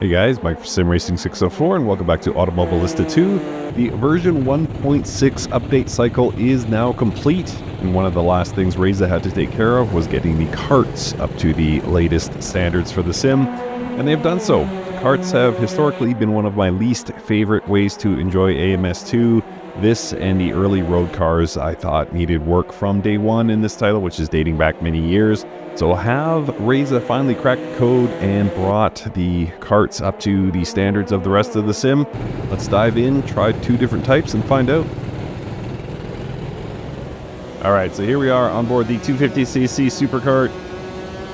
Hey guys, Mike for SimRacing604 and welcome back to Automobilista 2. The version 1.6 update cycle is now complete, and one of the last things Reza had to take care of was getting the karts up to the latest standards for the sim, and they've done so. The karts have historically been one of my least favorite ways to enjoy AMS2. This and the early road cars I thought needed work from day one in this title, which is dating back many years. So have Reza finally cracked the code and brought the karts up to the standards of the rest of the sim. Let's dive in, try two different types, and find out. Alright, so here we are on board the 250cc superkart,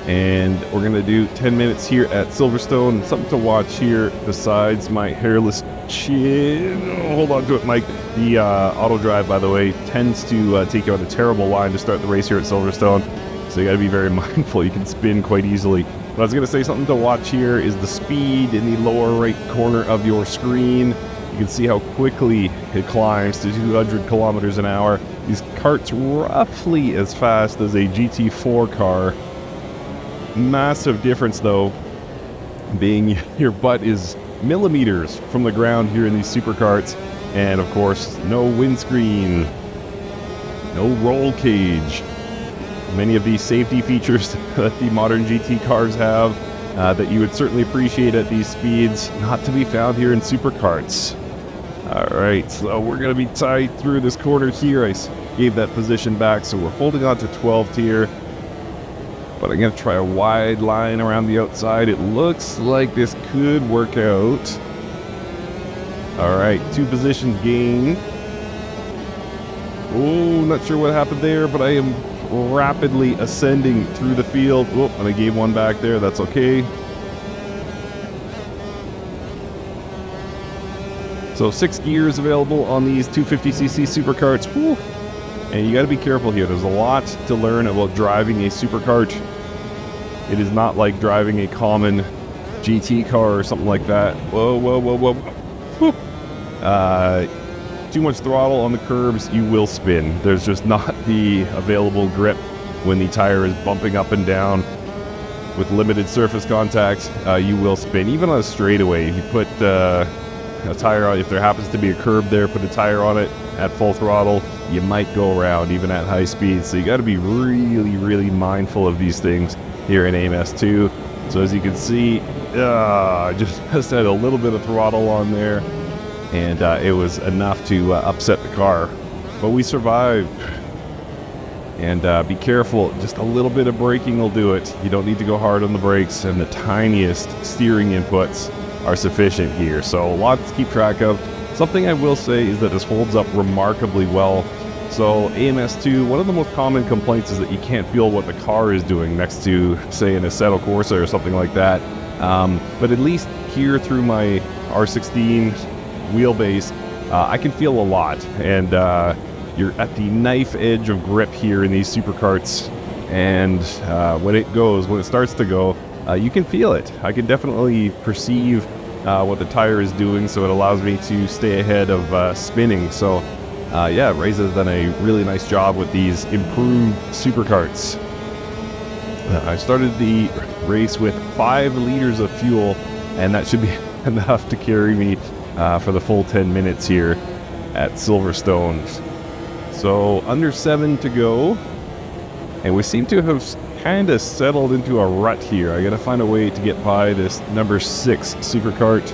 and we're going to do 10 minutes here at Silverstone. Something to watch here besides my hairless chin. Oh, hold on to it, Mike. The auto drive, by the way, tends to take you on a terrible line to start the race here at Silverstone. So you got to be very mindful. You can spin quite easily. But I was going to say something to watch here is the speed in the lower right corner of your screen. You can see how quickly it climbs to 200 kilometers an hour. These karts roughly as fast as a GT4 car. Massive difference though, being your butt is millimeters from the ground here in these superkarts. And of course, no windscreen, no roll cage. Many of these safety features that the modern GT cars have that you would certainly appreciate at these speeds, not to be found here in superkarts. Alright, so we're going to be tied through this corner here. I gave that position back, so we're holding on to 12th here. But I'm going to try a wide line around the outside. It looks like this could work out. Alright, 2 positions gained. Oh, not sure what happened there, but I am rapidly ascending through the field. Oh, and I gave one back there. That's okay. So 6 gears available on these 250cc superkarts. Whew. And you got to be careful here. There's a lot to learn about driving a superkart. It is not like driving a common GT car or something like that. Whoa, whoa, whoa, whoa. Whew. Too much throttle on the curbs, you will spin. There's just not the available grip when the tire is bumping up and down. With limited surface contact, you will spin. Even on a straightaway, if you put a tire on, if there happens to be a curb there, put a tire on it at full throttle, you might go around even at high speed. So you got to be really, really mindful of these things here in AMS2. So as you can see, I just had a little bit of throttle on there. And it was enough to upset the car. But we survived. And be careful, just a little bit of braking will do it. You don't need to go hard on the brakes, and the tiniest steering inputs are sufficient here. So a lot to keep track of. Something I will say is that this holds up remarkably well. So AMS2, one of the most common complaints is that you can't feel what the car is doing next to, say, an Assetto Corsa or something like that. But at least here through my R16 wheelbase, I can feel a lot, and you're at the knife edge of grip here in these superkarts, and when it starts to go, you can feel it. I can definitely perceive what the tire is doing, so it allows me to stay ahead of spinning. So yeah, Reza's done a really nice job with these improved superkarts. I started the race with 5 liters of fuel, and that should be enough to carry me for the full 10 minutes here at Silverstone. So under 7 to go, and we seem to have kind of settled into a rut here. I gotta find a way to get by this number 6 superkart.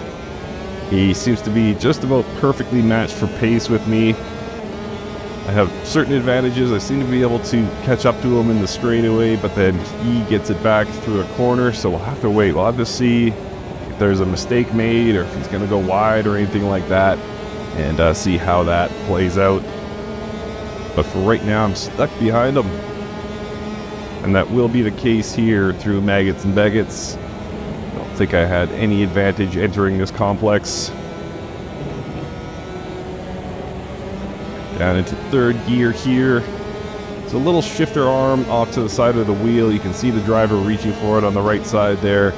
He seems to be just about perfectly matched for pace with me. I have certain advantages. I seem to be able to catch up to him in the straightaway, but then he gets it back through a corner, so we'll have to wait. We'll have to see if there's a mistake made or if he's going to go wide or anything like that, and see how that plays out. But for right now, I'm stuck behind him, and that will be the case here through Maggots and Beggots. I don't think I had any advantage entering this complex. Down into 3rd gear here. It's a little shifter arm off to the side of the wheel. You can see the driver reaching for it on the right side there.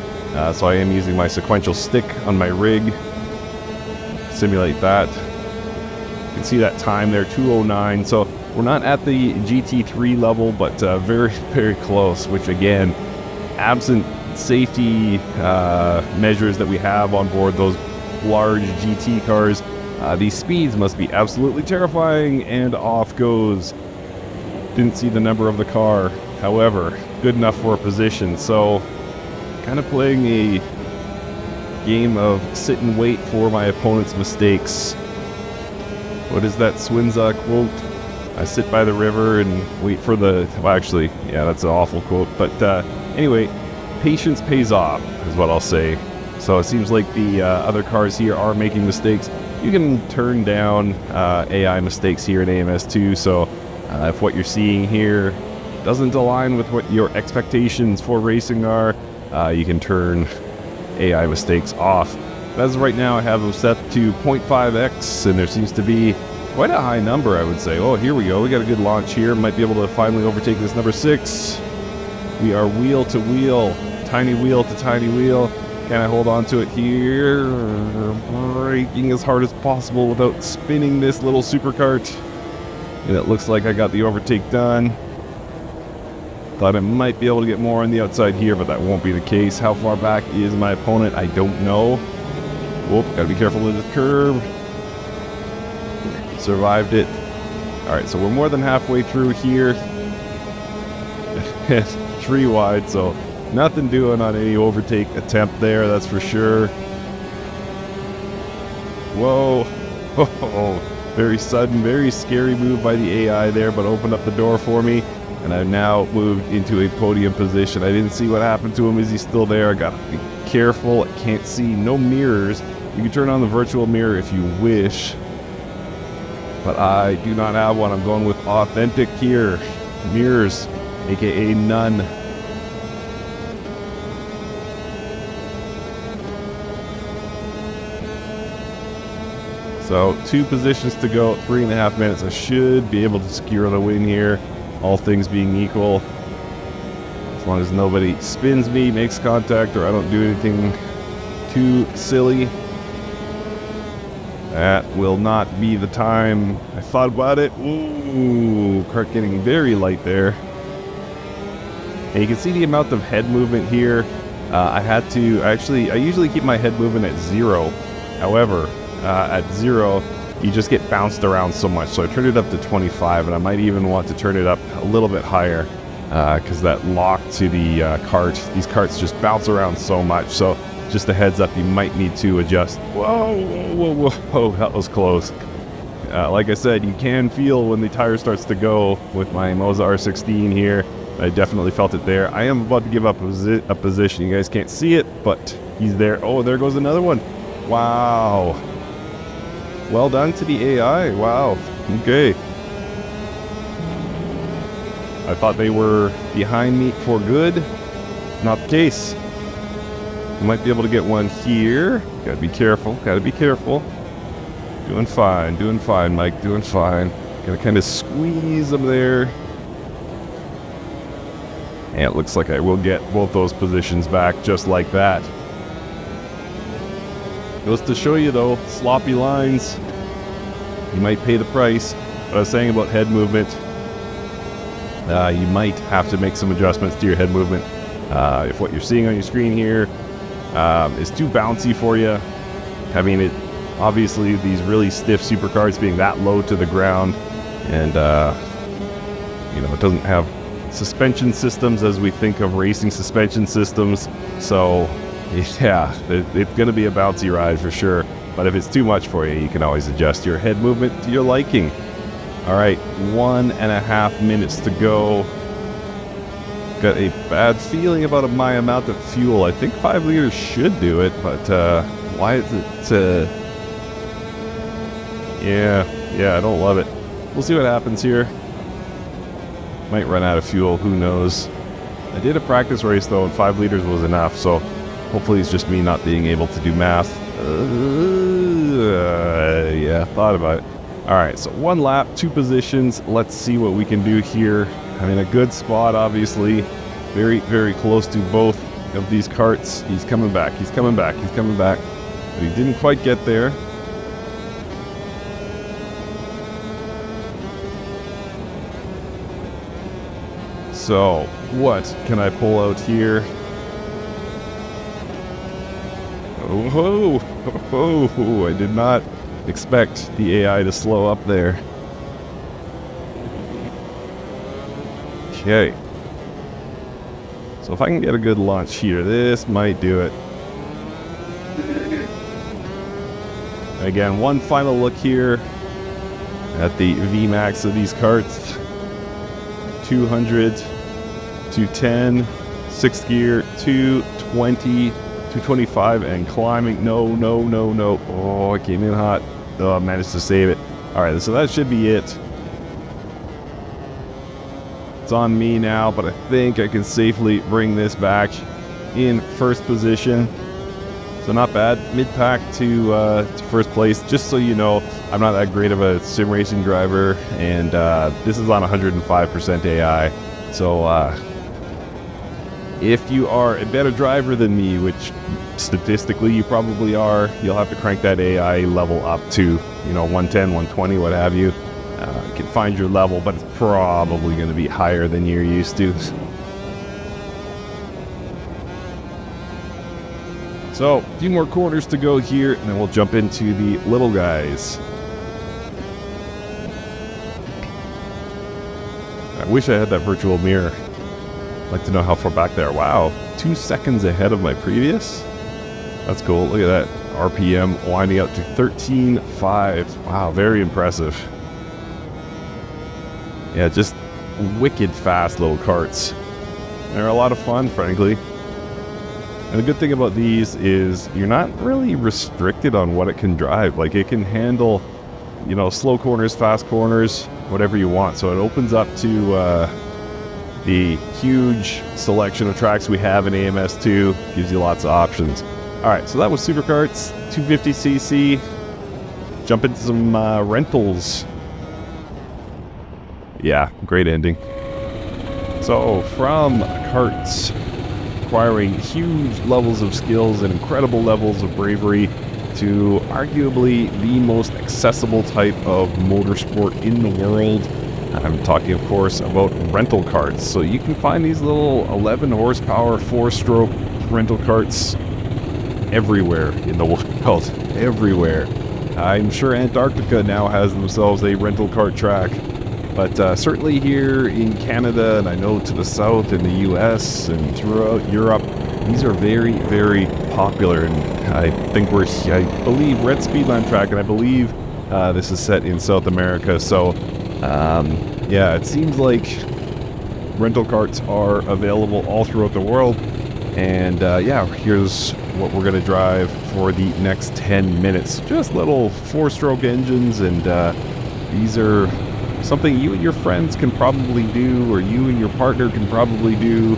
So I am using my sequential stick on my rig. Simulate that. You can see that time there, 2:09. So we're not at the GT3 level, but very, very close, which again, absent safety measures that we have on board those large GT cars. These speeds must be absolutely terrifying, and off goes. Didn't see the number of the car. However, good enough for a position. So, kind of playing a game of sit and wait for my opponent's mistakes. What is that Swinza quote? I sit by the river and wait for the... Well, actually, yeah, that's an awful quote. But anyway, patience pays off, is what I'll say. So it seems like the other cars here are making mistakes. You can turn down AI mistakes here in AMS2. So if what you're seeing here doesn't align with what your expectations for racing are, you can turn AI mistakes off. As of right now, I have them set to 0.5x, and there seems to be quite a high number, I would say. Oh, here we go. We got a good launch here. Might be able to finally overtake this number 6. We are wheel to wheel, tiny wheel to tiny wheel. Can I hold on to it here? Braking as hard as possible without spinning this little superkart. And it looks like I got the overtake done. Thought I might be able to get more on the outside here, but that won't be the case. How far back is my opponent? I don't know. Whoop, gotta be careful with the curve. Survived it. Alright, so we're more than halfway through here. 3 wide, so nothing doing on any overtake attempt there, that's for sure. Whoa. Oh, very sudden, very scary move by the AI there, but opened up the door for me. And I've now moved into a podium position. I didn't see what happened to him. Is he still there? I gotta be careful. I can't see. No mirrors. You can turn on the virtual mirror if you wish, but I do not have one. I'm going with authentic here. Mirrors, aka none. So 2 positions to go, 3.5 minutes. I should be able to secure the win here, all things being equal. As long as nobody spins me, makes contact, or I don't do anything too silly. That will not be the time. I thought about it. Ooh, kart getting very light there. And you can see the amount of head movement here. I usually keep my head movement at 0. However, at 0, you just get bounced around so much. So I turned it up to 25, and I might even want to turn it up a little bit higher because that lock to the kart, these karts just bounce around so much. So just a heads up, you might need to adjust. Whoa, whoa, whoa, whoa, that was close. Like I said, you can feel when the tire starts to go with my Moza R16 here. I definitely felt it there. I am about to give up a position. You guys can't see it, but he's there. Oh, there goes another one. Wow. Well done to the AI. Wow. Okay. I thought they were behind me for good. Not the case. Might be able to get one here. Gotta be careful. Gotta be careful. Doing fine, Mike. Doing fine. Gotta kind of squeeze them there. And it looks like I will get both those positions back just like that. Goes to show you though, sloppy lines, you might pay the price. What I was saying about head movement, you might have to make some adjustments to your head movement. If what you're seeing on your screen here is too bouncy for you, having it, obviously these really stiff supercars being that low to the ground, and it doesn't have suspension systems as we think of racing suspension systems. So yeah, it's going to be a bouncy ride for sure. But if it's too much for you, you can always adjust your head movement to your liking. All right, 1.5 minutes to go. Got a bad feeling about my amount of fuel. I think 5 liters should do it, but why is it... Yeah, I don't love it. We'll see what happens here. Might run out of fuel, who knows. I did a practice race though, and 5 liters was enough, so hopefully it's just me not being able to do math. Yeah, thought about it. Alright, so 1 lap, 2 positions. Let's see what we can do here. I'm in a good spot, obviously. Very, very close to both of these karts. He's coming back, he's coming back, he's coming back. But he didn't quite get there. So, what can I pull out here? Oh, I did not expect the AI to slow up there. Okay. So if I can get a good launch here, this might do it. Again, one final look here at the VMAX of these karts. 200, 210, 6th gear, 220, 225, and climbing. No. Oh, it came in hot. Oh, I managed to save it. Alright, so that should be it. It's on me now, but I think I can safely bring this back in first position. So not bad. Mid-pack to first place. Just so you know, I'm not that great of a sim racing driver, and this is on 105% AI. So if you are a better driver than me, which statistically you probably are, you'll have to crank that AI level up to, 110, 120, what have you. You can find your level, but it's probably going to be higher than you're used to. So, a few more corners to go here, and then we'll jump into the little guys. I wish I had that virtual mirror. I'd like to know how far back they are. Wow, 2 seconds ahead of my previous? That's cool. Look at that. RPM winding up to 13.5. Wow, very impressive. Yeah, just wicked fast little karts. They're a lot of fun, frankly. And the good thing about these is you're not really restricted on what it can drive. Like, it can handle, slow corners, fast corners, whatever you want. So it opens up to the huge selection of tracks we have in AMS2. Gives you lots of options. All right, so that was superkarts, 250cc. Jump into some rentals. Yeah, great ending. So from karts, requiring huge levels of skills and incredible levels of bravery, to arguably the most accessible type of motorsport in the world. I'm talking, of course, about rental karts. So you can find these little 11 horsepower, 4-stroke rental karts everywhere in the world. Everywhere. I'm sure Antarctica now has themselves a rental kart track. But certainly here in Canada, and I know to the south in the US and throughout Europe, these are very, very popular. And I believe Red Speedland track, and I believe this is set in South America. So, yeah, it seems like rental karts are available all throughout the world. And yeah, here's what we're going to drive for the next 10 minutes. Just little 4-stroke engines, and these are something you and your friends can probably do, or you and your partner can probably do,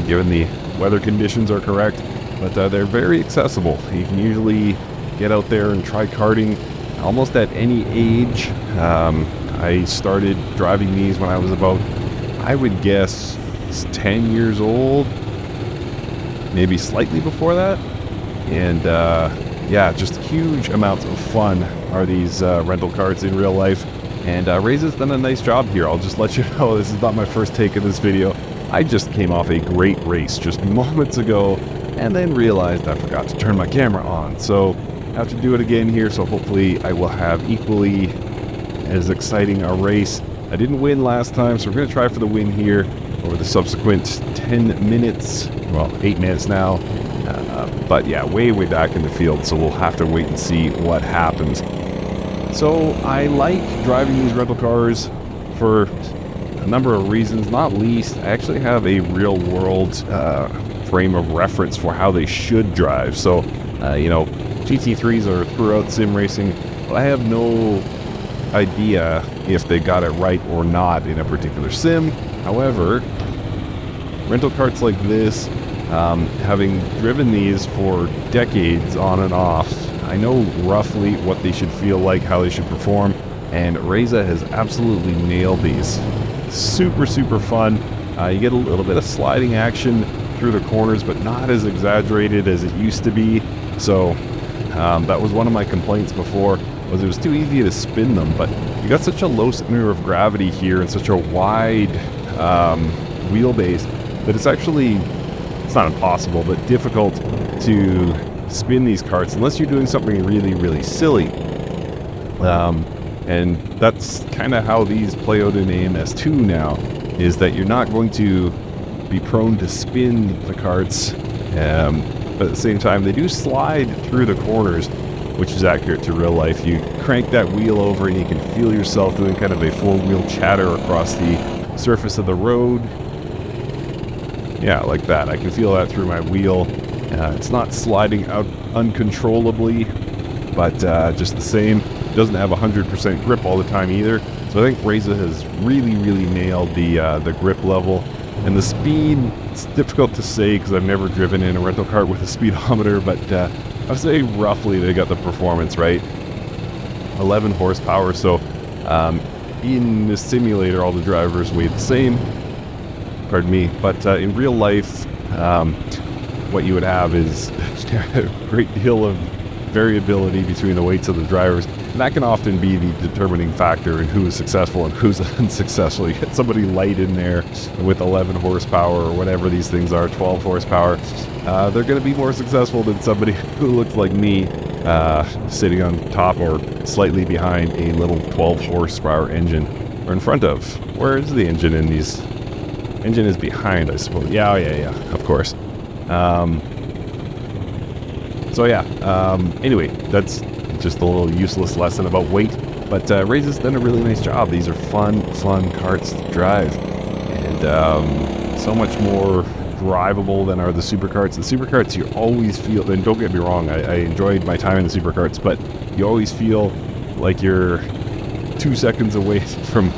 given the weather conditions are correct. But they're very accessible. You can usually get out there and try karting almost at any age. I started driving these when I was about, I would guess, 10 years old, maybe slightly before that. And yeah, just huge amounts of fun are these rental karts in real life. And Reza's done a nice job here. I'll just let you know, this is not my first take of this video. I just came off a great race just moments ago, and then realized I forgot to turn my camera on. So I have to do it again here, so hopefully I will have equally as exciting a race. I didn't win last time, so we're going to try for the win here over the subsequent 10 minutes. Well, 8 minutes now. But yeah, way back in the field, so we'll have to wait and see what happens. So I like driving these rental cars for a number of reasons, not least, I actually have a real world frame of reference for how they should drive. So, GT3s are throughout sim racing, but I have no idea if they got it right or not in a particular sim. However, rental karts like this, having driven these for decades on and off, I know roughly what they should feel like, how they should perform, and Reza has absolutely nailed these. Super fun. You get a little bit of sliding action through the corners, but not as exaggerated as it used to be. So that was one of my complaints before, was it was too easy to spin them, but you got such a low center of gravity here and such a wide wheelbase that it's actually it's not impossible, but difficult to spin these karts unless you're doing something really, really silly. And that's kind of how these play out in AMS2 now, is that you're not going to be prone to spin the karts, but at the same time, they do slide through the corners, which is accurate to real life. You crank that wheel over and you can feel yourself doing kind of a four-wheel chatter across the surface of the road. Yeah, like that. I can feel that through my wheel. It's not sliding out uncontrollably, but just the same. It doesn't have 100% grip all the time either. So I think Reza has really, really nailed the grip level. And the speed, it's difficult to say because I've never driven in a rental kart with a speedometer, but I would say roughly they got the performance right. 11 horsepower, so in the simulator all the drivers weigh the same, pardon me, but in real life what you would have is a great deal of variability between the weights of the drivers, and that can often be the determining factor in who is successful and who's unsuccessful. You get somebody light in there with 11 horsepower or whatever these things are, 12 horsepower, they're going to be more successful than somebody who looks like me, sitting on top or slightly behind a little 12 horsepower engine, or in front of. Where is the engine in these? Engine is behind, I suppose. Yeah, of course. So yeah, anyway, that's just a little useless lesson about weight, but Reza's done a really nice job. These are fun karts to drive, and so much more drivable than are the superkarts. The superkarts, you always feel, and don't get me wrong, I enjoyed my time in the superkarts, but you always feel like you're 2 seconds away from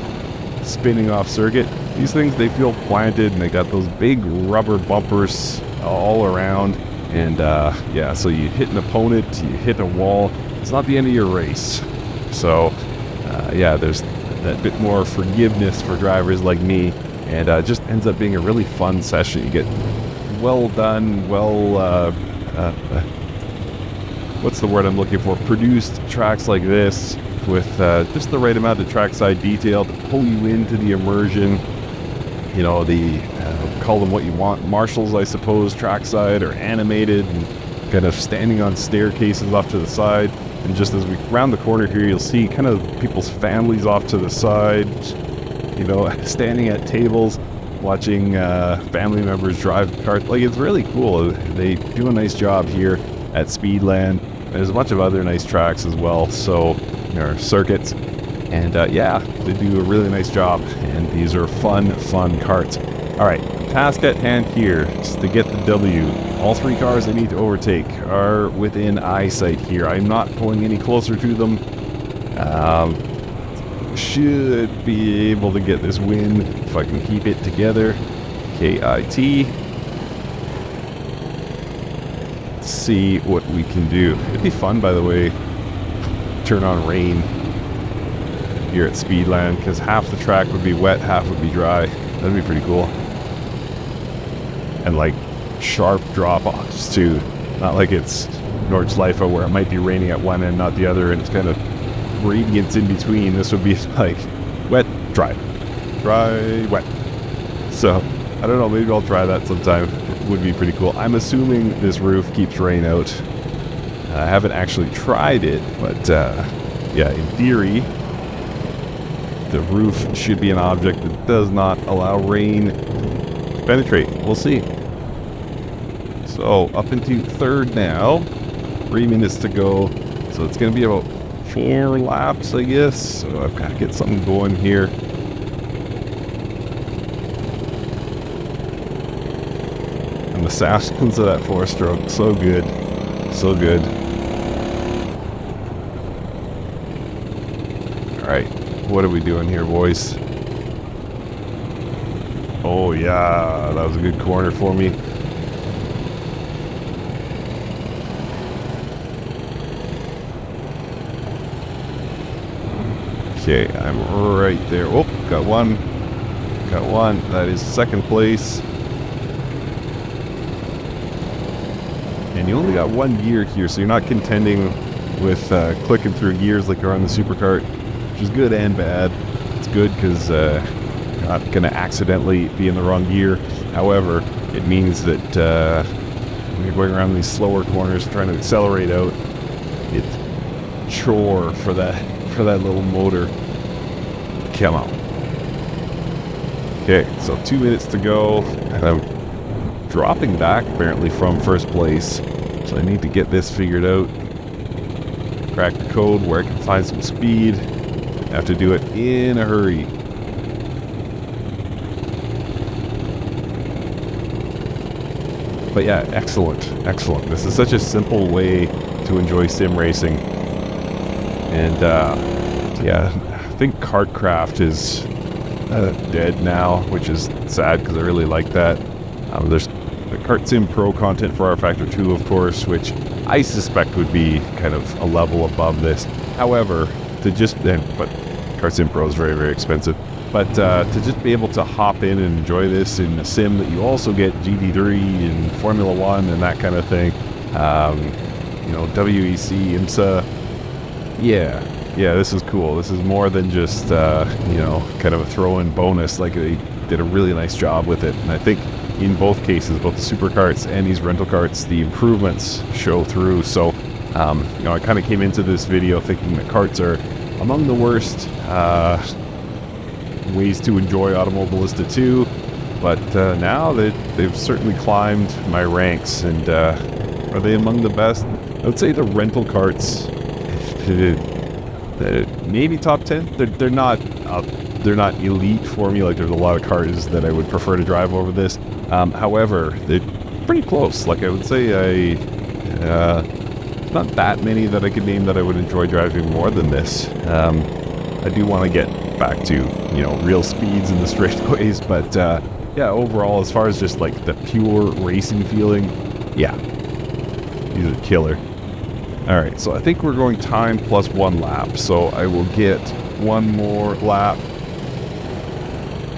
spinning off circuit. These things, they feel planted, and they got those big rubber bumpers all around, and yeah, so you hit an opponent, you hit a wall, it's not the end of your race. So yeah, there's that bit more forgiveness for drivers like me, and it just ends up being a really fun session. You get well done, what's the word I'm looking for, produced tracks like this with just the right amount of trackside detail to pull you into the immersion. You know, the call them what you want, marshals, I suppose, trackside or animated, and kind of standing on staircases off to the side. And just as we round the corner here, you'll see kind of people's families off to the side, you know, standing at tables, watching family members drive cars. Like, it's really cool. They do a nice job here at Speedland. There's a bunch of other nice tracks as well, so there are circuits. And yeah, they do a really nice job, and these are fun karts. Alright, task at hand here is to get the W. All three cars I need to overtake are within eyesight here. I'm not pulling any closer to them. Should be able to get this win if I can keep it together. KIT. Let's see what we can do. It'd be fun, by the way, turn on rain here at Speedland, because half the track would be wet, half would be dry. That'd be pretty cool. And like sharp drop-offs too. Not like it's Nordschleife where it might be raining at one end, not the other, and it's kind of gradients in between. This would be like wet, dry, dry, wet. So I don't know, maybe I'll try that sometime. It would be pretty cool. I'm assuming this roof keeps rain out. I haven't actually tried it, but yeah, in theory, the roof should be an object that does not allow rain to penetrate. We'll see. So up into third now. 3 minutes to go. So it's going to be about 4 laps, I guess. So I've got to get something going here. And the sounds of that 4-stroke, so good. So good. Alright. What are we doing here, boys? Oh yeah, that was a good corner for me. Okay, I'm right there. Oh, got one. Got one. That is second place. And you only got one gear here, so you're not contending with clicking through gears like you're on the superkart, which is good and bad. It's good because you're not going to accidentally be in the wrong gear. However, it means that when you're going around these slower corners trying to accelerate out, it's chore for that little motor. Come on. Okay, so 2 minutes to go, and I'm dropping back apparently from first place, so I need to get this figured out. Crack the code where I can find some speed. I have to do it in a hurry. But yeah, excellent. This is such a simple way to enjoy sim racing. And yeah, I think Kartcraft is dead now, which is sad because I really like that. There's the Kart Sim Pro content for R-Factor 2, of course, which I suspect would be kind of a level above this. However, but Kart Sim Pro is very, very expensive. But to just be able to hop in and enjoy this in a sim that you also get GT3 and Formula 1 and that kind of thing, you know, WEC, IMSA, yeah, this is cool. This is more than just, you know, kind of a throw-in bonus. Like, they did a really nice job with it. And I think in both cases, both the superkarts and these rental karts, the improvements show through. So, you know, I kind of came into this video thinking that karts are among the worst ways to enjoy Automobilista 2. But now they've certainly climbed my ranks. And are they among the best? I would say the rental karts, maybe top 10. They're not elite for me. Like, there's a lot of cars that I would prefer to drive over this. However, they're pretty close. Like, I would say not that many that I could name that I would enjoy driving more than this. I do want to get back to, you know, real speeds in the straightaways, but yeah, overall, as far as just like the pure racing feeling, yeah, these are killer. Alright, so I think we're going time plus 1 lap, so I will get 1 more lap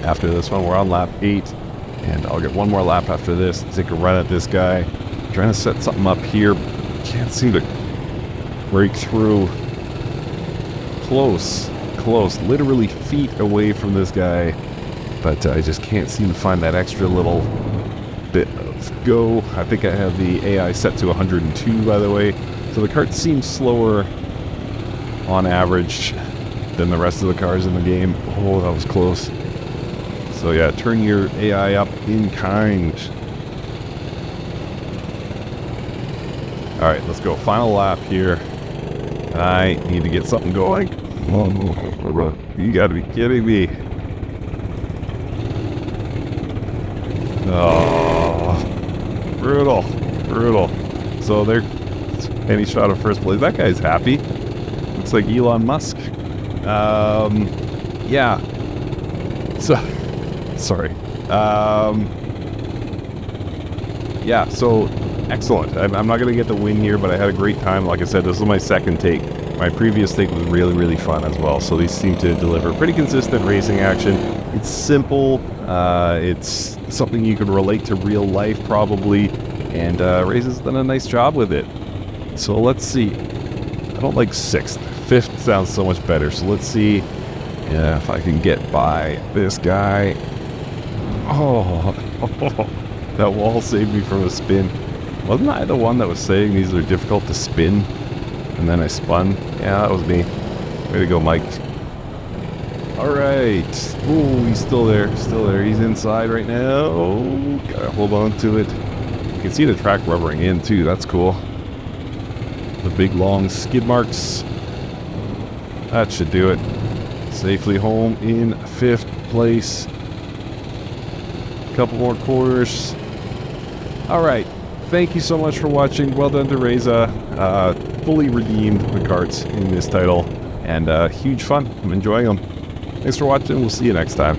after this one. We're on lap 8, and I'll get 1 more lap after this, take a run at this guy. I'm trying to set something up here, can't seem to break through. Close, literally feet away from this guy, but I just can't seem to find that extra little bit of go. I think I have the AI set to 102, by the way. So the kart seems slower on average than the rest of the cars in the game. Oh, that was close. So yeah, turn your AI up in kind. Alright, let's go. Final lap here. I need to get something going. Oh, you gotta be kidding me. Oh, brutal. So they're any shot of first place. That guy's happy. Looks like Elon Musk. Yeah. So, sorry. Yeah, so excellent. I'm not going to get the win here, but I had a great time. Like I said, this was my second take. My previous take was really, really fun as well. So these seem to deliver pretty consistent racing action. It's simple. It's something you could relate to real life, probably. And Raze's done a nice job with it. So let's see. I don't like 6th. 5th sounds so much better. So let's see if I can get by this guy. Oh, that wall saved me from a spin. Wasn't I the one that was saying these are difficult to spin? And then I spun? Yeah, that was me. Way to go, Mike. Alright. Oh, he's still there. He's inside right now. Gotta hold on to it. You can see the track rubbering in too. That's cool. The big long skid marks. That should do it. Safely home in 5th place. Couple more quarters. Alright. Thank you so much for watching. Well done to Reza. Fully redeemed the karts in this title. And huge fun. I'm enjoying them. Thanks for watching. We'll see you next time.